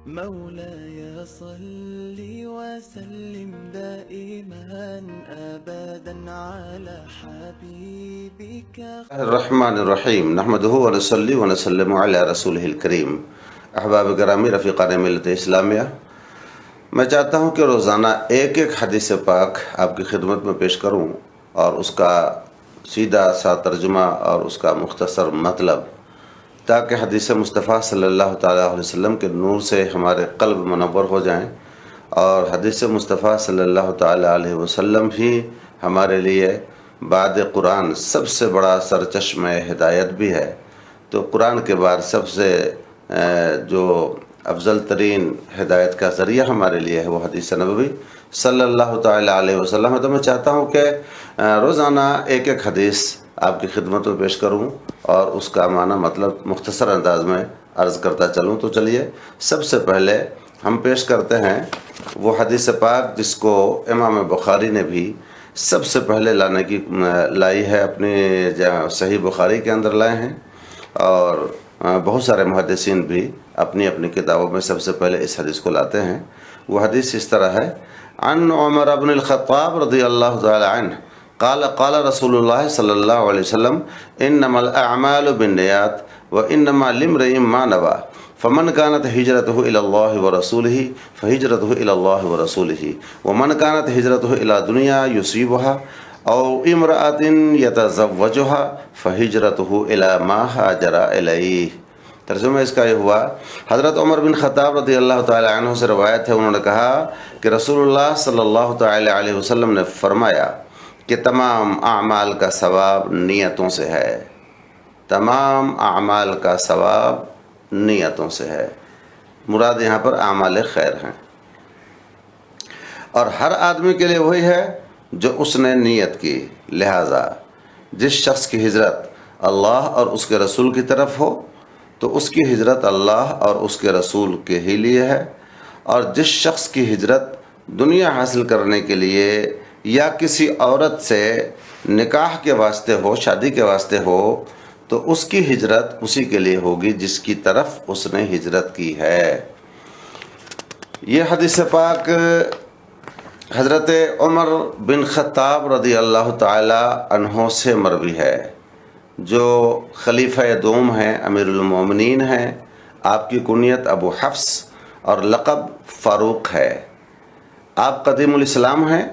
مولاي صل وسلم دائما أبدا على حبيبك الرحمن الرحیم نحمدہ ونصلی ونسلم علی رسولہ الکریم۔ احباب گرامی، رفیقان ملت اسلامیہ، میں چاہتا ہوں کہ روزانہ ایک حدیث پاک آپ کی خدمت میں پیش کروں اور اس کا سیدھا سا ترجمہ اور اس کا مختصر مطلب، تاکہ حدیث مصطفیٰ صلی اللہ تعالیٰ علیہ وسلم کے نور سے ہمارے قلب منور ہو جائیں، اور حدیث مصطفیٰ صلی اللہ تعالیٰ علیہ وسلم ہی ہمارے لیے بعد قرآن سب سے بڑا سرچشمہ ہدایت بھی ہے۔ تو قرآن کے بعد سب سے جو افضل ترین ہدایت کا ذریعہ ہمارے لیے ہے وہ حدیث نبوی صلی اللہ تعالیٰ علیہ وسلم ہے۔ تو میں چاہتا ہوں کہ روزانہ ایک حدیث آپ کی خدمت میں پیش کروں اور اس کا معنی مطلب مختصر انداز میں عرض کرتا چلوں۔ تو چلیے سب سے پہلے ہم پیش کرتے ہیں وہ حدیث پاک جس کو امام بخاری نے بھی سب سے پہلے لائی ہے، اپنی صحیح بخاری کے اندر لائے ہیں، اور بہت سارے محدثین بھی اپنی اپنی کتابوں میں سب سے پہلے اس حدیث کو لاتے ہیں۔ وہ حدیث اس طرح ہے: عن عمر بن الخطاب رضی اللہ تعالی عنہ قال قال رسول اللہ صلی اللہ علیہ وسلم انما الاعمال بالنیات وانما لامرئ ما نوى فمن كانت هجرته الى الله ورسوله فهجرته الى الله ورسوله ومن كانت هجرته الى دنيا يصيبها او امرأة يتزوجها فهجرته الى ما هاجر اليه۔ ترجمہ اس کا یہ ہوا، حضرت عمر بن خطاب رضی اللہ تعالی عنہ سے روایت ہے، انہوں نے کہا کہ رسول اللہ صلی اللہ تعالی علیہ وسلم نے فرمایا کہ تمام اعمال کا ثواب نیتوں سے ہے، تمام اعمال کا ثواب نیتوں سے ہے۔ مراد یہاں پر اعمال خیر ہیں، اور ہر آدمی کے لیے وہی ہے جو اس نے نیت کی۔ لہذا جس شخص کی ہجرت اللہ اور اس کے رسول کی طرف ہو تو اس کی ہجرت اللہ اور اس کے رسول کے ہی لیے ہے، اور جس شخص کی ہجرت دنیا حاصل کرنے کے لیے یا کسی عورت سے نکاح کے واسطے ہو، شادی کے واسطے ہو، تو اس کی ہجرت اسی کے لیے ہوگی جس کی طرف اس نے ہجرت کی ہے۔ یہ حدیث پاک حضرت عمر بن خطاب رضی اللہ تعالی عنہ سے مروی ہے، جو خلیفہ دوم ہیں، امیر المومنین ہیں۔ آپ کی کنیت ابو حفص اور لقب فاروق ہے۔ آپ قدیم الاسلام ہیں۔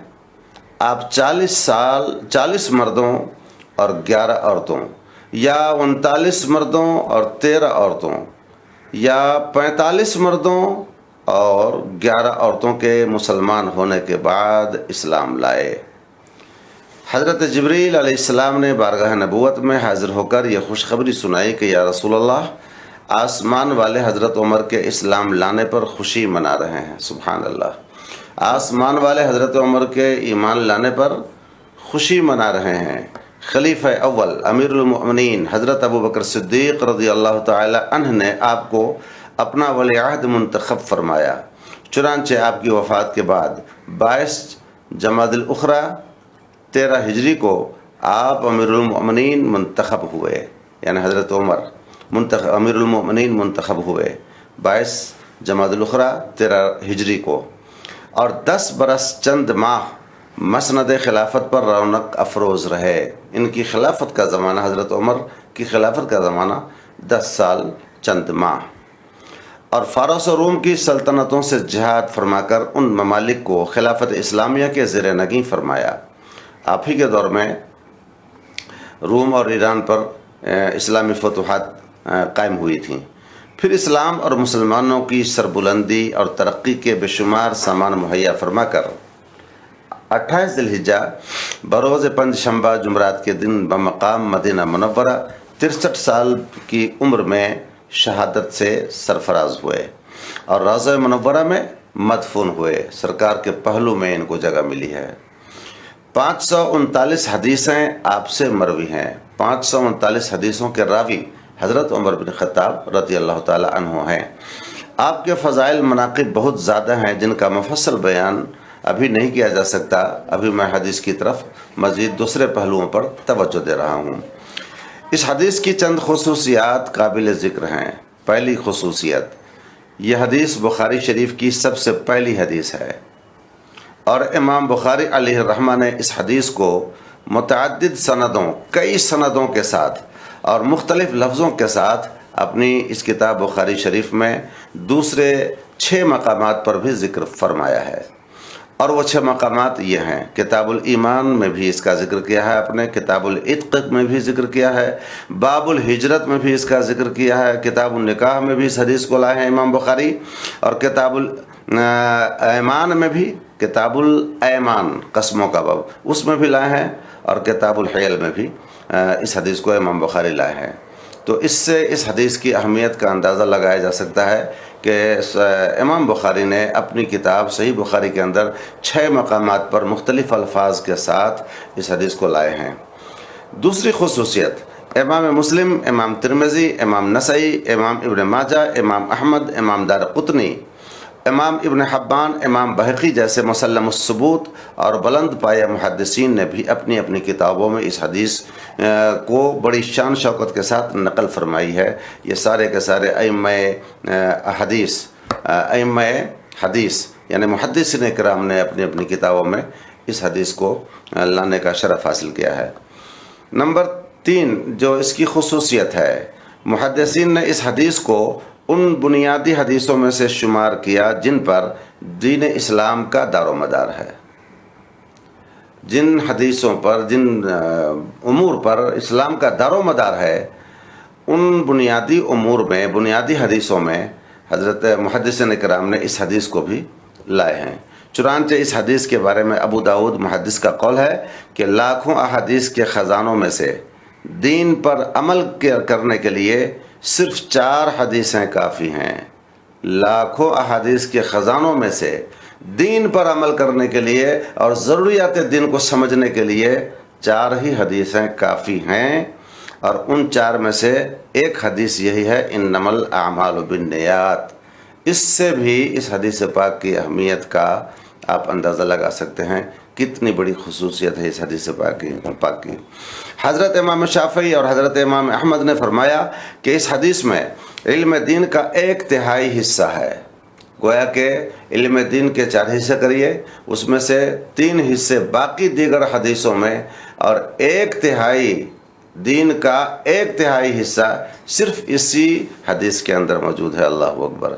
آپ 40 مردوں اور 11 عورتوں، یا 39 مردوں اور 13 عورتوں، یا 45 مردوں اور 11 عورتوں کے مسلمان ہونے کے بعد اسلام لائے۔ حضرت جبریل علیہ السلام نے بارگاہ نبوت میں حاضر ہو کر یہ خوشخبری سنائی کہ یا رسول اللہ، آسمان والے حضرت عمر کے اسلام لانے پر خوشی منا رہے ہیں۔ سبحان اللہ، آسمان والے حضرت عمر کے ایمان لانے پر خوشی منا رہے ہیں۔ خلیفہ اول امیر المؤمنین حضرت ابو بکر صدیق رضی اللہ تعالی عنہ نے آپ کو اپنا ولی عہد منتخب فرمایا، چنانچہ آپ کی وفات کے بعد 22 جمادی الاخری 13 ہجری کو آپ امیر المؤمنین منتخب ہوئے، یعنی حضرت عمر امیر المؤمنین منتخب ہوئے 22 جمادی الاخری 13 ہجری کو، اور 10 برس چند ماہ مسند خلافت پر رونق افروز رہے۔ ان کی خلافت کا زمانہ، حضرت عمر کی خلافت کا زمانہ 10 سال چند ماہ، اور فارس و روم کی سلطنتوں سے جہاد فرما کر ان ممالک کو خلافت اسلامیہ کے زیر نگیں فرمایا۔ آپ ہی کے دور میں روم اور ایران پر اسلامی فتوحات قائم ہوئی تھیں۔ پھر اسلام اور مسلمانوں کی سربلندی اور ترقی کے بے شمار سامان مہیا فرما کر 28 ذی الحجہ بروز پنج شنبہ جمعرات کے دن بمقام مدینہ منورہ 63 سال کی عمر میں شہادت سے سرفراز ہوئے، اور روضہ منورہ میں مدفون ہوئے۔ سرکار کے پہلو میں ان کو جگہ ملی ہے۔ 539 حدیثیں آپ سے مروی ہیں۔ 539 حدیثوں کے راوی حضرت عمر بن خطاب رضی اللہ تعالی عنہ ہیں۔ آپ کے فضائل مناقب بہت زیادہ ہیں جن کا مفصل بیان ابھی نہیں کیا جا سکتا۔ ابھی میں حدیث کی طرف مزید دوسرے پہلوؤں پر توجہ دے رہا ہوں۔ اس حدیث کی چند خصوصیات قابل ذکر ہیں۔ پہلی خصوصیت، یہ حدیث بخاری شریف کی سب سے پہلی حدیث ہے، اور امام بخاری علیہ الرحمہ نے اس حدیث کو متعدد سندوں، کئی سندوں کے ساتھ اور مختلف لفظوں کے ساتھ اپنی اس کتاب بخاری شریف میں دوسرے 6 مقامات پر بھی ذکر فرمایا ہے، اور وہ 6 مقامات یہ ہیں: کتاب الایمان میں بھی اس کا ذکر کیا ہے، اپنے کتاب العتق میں بھی ذکر کیا ہے، باب الہجرت میں بھی اس کا ذکر کیا ہے، کتاب النکاح میں بھی اس حدیث کو لائے ہیں امام بخاری، اور کتاب الایمان میں بھی، کتاب الایمان قسموں کا باب، اس میں بھی لائے ہیں، اور کتاب الحیل میں بھی اس حدیث کو امام بخاری لائے ہیں۔ تو اس سے اس حدیث کی اہمیت کا اندازہ لگایا جا سکتا ہے کہ امام بخاری نے اپنی کتاب صحیح بخاری کے اندر 6 مقامات پر مختلف الفاظ کے ساتھ اس حدیث کو لائے ہیں۔ دوسری خصوصیت، امام مسلم، امام ترمذی، امام نسائی، امام ابن ماجہ، امام احمد، امام دارقطنی، امام ابن حبان، امام بہقی جیسے مسلم الثبوت اور بلند پایہ محدثین نے بھی اپنی اپنی کتابوں میں اس حدیث کو بڑی شان شوکت کے ساتھ نقل فرمائی ہے۔ یہ سارے کے سارے ائمہ حدیث یعنی محدثین کرام نے اپنی اپنی کتابوں میں اس حدیث کو لانے کا شرف حاصل کیا ہے۔ نمبر 3 جو اس کی خصوصیت ہے، محدثین نے اس حدیث کو ان بنیادی حدیثوں میں سے شمار کیا جن پر دین اسلام کا دار و مدار ہے۔ جن حدیثوں پر، جن امور پر اسلام کا دار و مدار ہے، ان بنیادی امور میں، بنیادی حدیثوں میں حضرت محدثین کرام نے اس حدیث کو بھی لائے ہیں۔ چنانچہ اس حدیث کے بارے میں ابو داؤد محدث کا قول ہے کہ لاکھوں احادیث کے خزانوں میں سے دین پر عمل کرنے کے لیے صرف 4 حدیثیں کافی ہیں۔ لاکھوں احادیث کے خزانوں میں سے دین پر عمل کرنے کے لیے اور ضروریات دین کو سمجھنے کے لیے 4 ہی حدیثیں کافی ہیں، اور ان 4 میں سے ایک حدیث یہی ہے، انما الاعمال بالنیات۔ اس سے بھی اس حدیث پاک کی اہمیت کا آپ اندازہ لگا سکتے ہیں، کتنی بڑی خصوصیت ہے اس حدیث پاک کی۔ حضرت امام شافعی اور حضرت امام احمد نے فرمایا کہ اس حدیث میں علم دین کا 1/3 حصہ ہے۔ گویا کہ علم دین کے 4 حصے کریے، اس میں سے 3 حصے باقی دیگر حدیثوں میں، اور 1/3 دین کا 1/3 حصہ صرف اسی حدیث کے اندر موجود ہے۔ اللہ اکبر!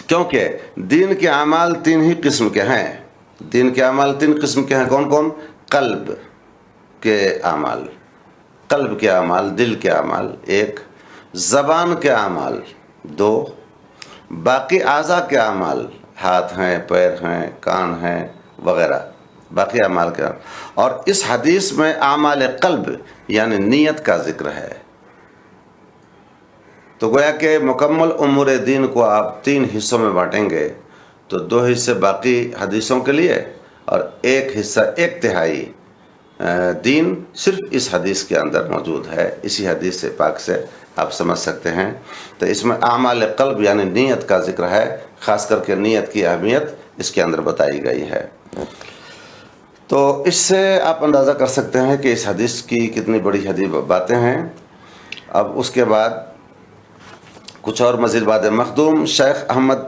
کیونکہ دین کے اعمال 3 ہی قسم کے ہیں۔ دین کے اعمال 3 قسم کے ہیں، کون کون؟ قلب کے اعمال، قلب کے اعمال، دل کے اعمال 1، زبان کے اعمال 2، باقی اعضاء کے اعمال، ہاتھ ہیں، پیر ہیں، کان ہیں وغیرہ، باقی اعمال کے اعمال۔ اور اس حدیث میں اعمال قلب یعنی نیت کا ذکر ہے۔ تو گویا کہ مکمل امور دین کو آپ 3 حصوں میں بانٹیں گے تو 2 حصے باقی حدیثوں کے لیے، اور 1 حصہ 1/3 دین صرف اس حدیث کے اندر موجود ہے۔ اسی حدیث سے پاک سے آپ سمجھ سکتے ہیں۔ تو اس میں اعمال قلب یعنی نیت کا ذکر ہے، خاص کر کے نیت کی اہمیت اس کے اندر بتائی گئی ہے۔ تو اس سے آپ اندازہ کر سکتے ہیں کہ اس حدیث کی کتنی بڑی حدیث باتیں ہیں۔ اب اس کے بعد کچھ اور مزید باتیں۔ مخدوم شیخ احمد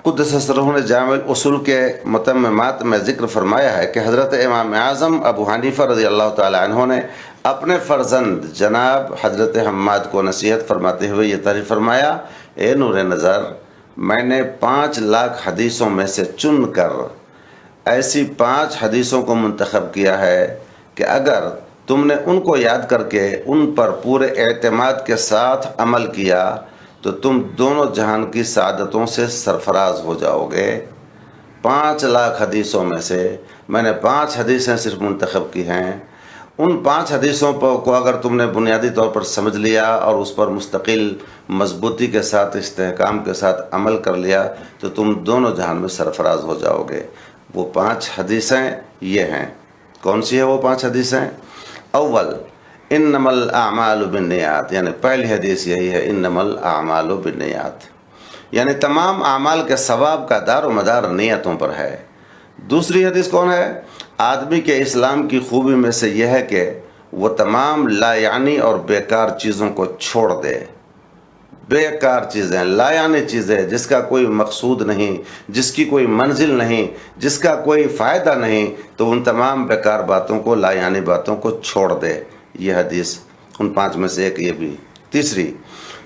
قدس سرہ نے جامع الاصول کے متممات میں ذکر فرمایا ہے کہ حضرت امام اعظم ابو حنیفہ رضی اللہ تعالی عنہ نے اپنے فرزند جناب حضرت حماد کو نصیحت فرماتے ہوئے یہ تعریف فرمایا، اے نور نظر، میں نے 5 لاکھ حدیثوں میں سے چن کر ایسی 5 حدیثوں کو منتخب کیا ہے کہ اگر تم نے ان کو یاد کر کے ان پر پورے اعتماد کے ساتھ عمل کیا تو تم دونوں جہان کی سعادتوں سے سرفراز ہو جاؤ گے۔ 5 لاکھ حدیثوں میں سے میں نے 5 حدیثیں صرف منتخب کی ہیں۔ ان 5 حدیثوں کو اگر تم نے بنیادی طور پر سمجھ لیا اور اس پر مستقل مضبوطی کے ساتھ، استحکام کے ساتھ عمل کر لیا تو تم دونوں جہان میں سرفراز ہو جاؤ گے۔ وہ 5 حدیثیں یہ ہیں۔ کون سی ہے وہ 5 حدیثیں؟ اول، انما الاعمال بالنیات، یعنی پہلی حدیث یہی ہے، انما الاعمال بالنیات، یعنی تمام اعمال کے ثواب کا دار و مدار نیتوں پر ہے۔ دوسری حدیث کون ہے؟ آدمی کے اسلام کی خوبی میں سے یہ ہے کہ وہ تمام لا یعنی اور بیکار چیزوں کو چھوڑ دے، بیکار چیزیں، لایعنی چیزیں، جس کا کوئی مقصود نہیں، جس کی کوئی منزل نہیں، جس کا کوئی فائدہ نہیں، تو ان تمام بیکار باتوں کو، لایعنی باتوں کو چھوڑ دے۔ یہ حدیث ان 5 میں سے ایک یہ بھی۔ تیسری،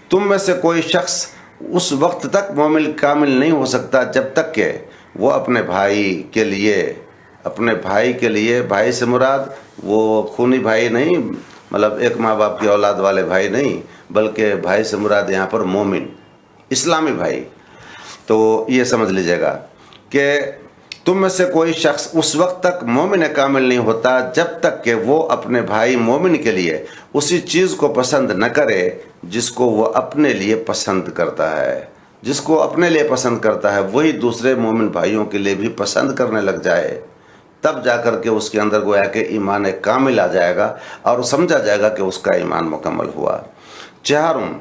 تم میں سے کوئی شخص اس وقت تک مومن کامل نہیں ہو سکتا جب تک کہ وہ اپنے بھائی کے لیے، بھائی سے مراد وہ خونی بھائی نہیں، مطلب ایک ماں باپ کی اولاد والے بھائی نہیں، بلکہ بھائی سے مراد یہاں پر مومن، اسلامی بھائی۔ تو یہ سمجھ لیجیے گا کہ تم میں سے کوئی شخص اس وقت تک مومن کامل نہیں ہوتا جب تک کہ وہ اپنے بھائی مومن کے لیے اسی چیز کو پسند نہ کرے جس کو وہ اپنے لیے پسند کرتا ہے۔ جس کو اپنے لیے پسند کرتا ہے وہی دوسرے مومن بھائیوں کے لیے بھی پسند کرنے لگ جائے، تب جا کر کے اس کے اندر گویا کہ ایمان کامل آ جائے گا اور سمجھا جائے گا کہ اس کا ایمان مکمل ہوا۔ چہارم،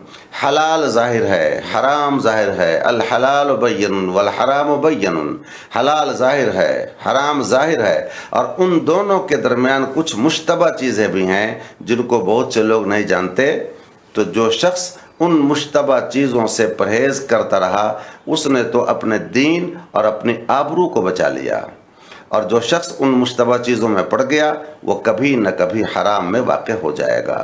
حلال ظاہر ہے، حرام ظاہر ہے، الحلال بین والحرام بین، حلال ظاہر ہے، حرام ظاہر ہے، اور ان دونوں کے درمیان کچھ مشتبہ چیزیں بھی ہیں جن کو بہت سے لوگ نہیں جانتے۔ تو جو شخص ان مشتبہ چیزوں سے پرہیز کرتا رہا اس نے تو اپنے دین اور اپنی آبرو کو بچا لیا، اور جو شخص ان مشتبہ چیزوں میں پڑ گیا وہ کبھی نہ کبھی حرام میں واقع ہو جائے گا۔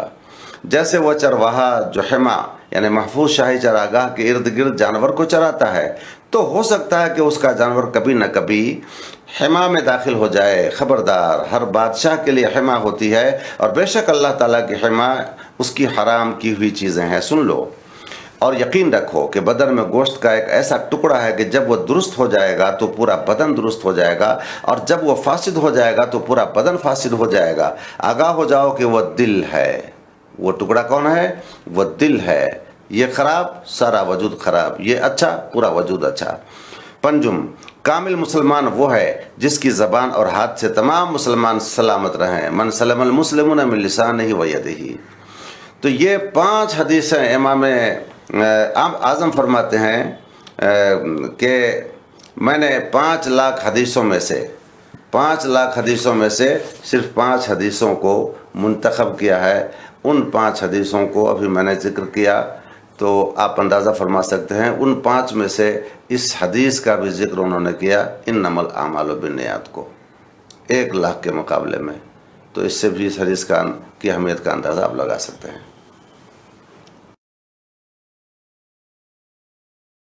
جیسے وہ چرواہا جو حما یعنی محفوظ شاہی چراگاہ کے ارد گرد جانور کو چراتا ہے، تو ہو سکتا ہے کہ اس کا جانور کبھی نہ کبھی حما میں داخل ہو جائے۔ خبردار، ہر بادشاہ کے لیے حما ہوتی ہے، اور بے شک اللہ تعالیٰ کی حما اس کی حرام کی ہوئی چیزیں ہیں۔ سن لو اور یقین رکھو کہ بدن میں گوشت کا ایک ایسا ٹکڑا ہے کہ جب وہ درست ہو جائے گا تو پورا بدن درست ہو جائے گا، اور جب وہ فاسد ہو جائے گا تو پورا بدن فاسد ہو جائے گا۔ آگاہ ہو جاؤ کہ وہ دل ہے۔ وہ ٹکڑا کون ہے؟ وہ دل ہے۔ یہ خراب، سارا وجود خراب، یہ اچھا، پورا وجود اچھا۔ پنجم، کامل مسلمان وہ ہے جس کی زبان اور ہاتھ سے تمام مسلمان سلامت رہیں۔ من سلم المسلمون من لسانہ و یدہ۔ تو یہ 5 حدیثیں امام اعظم فرماتے ہیں کہ میں نے 5 لاکھ حدیثوں میں سے صرف 5 حدیثوں کو منتخب کیا ہے۔ ان 5 حدیثوں کو ابھی میں نے ذکر کیا تو آپ اندازہ فرما سکتے ہیں ان 5 میں سے اس حدیث کا بھی ذکر انہوں نے کیا، انما الاعمال بالنیات کو 1 لاکھ کے مقابلے میں۔ تو اس سے بھی اس حدیث کی اہمیت کا اندازہ آپ لگا سکتے ہیں۔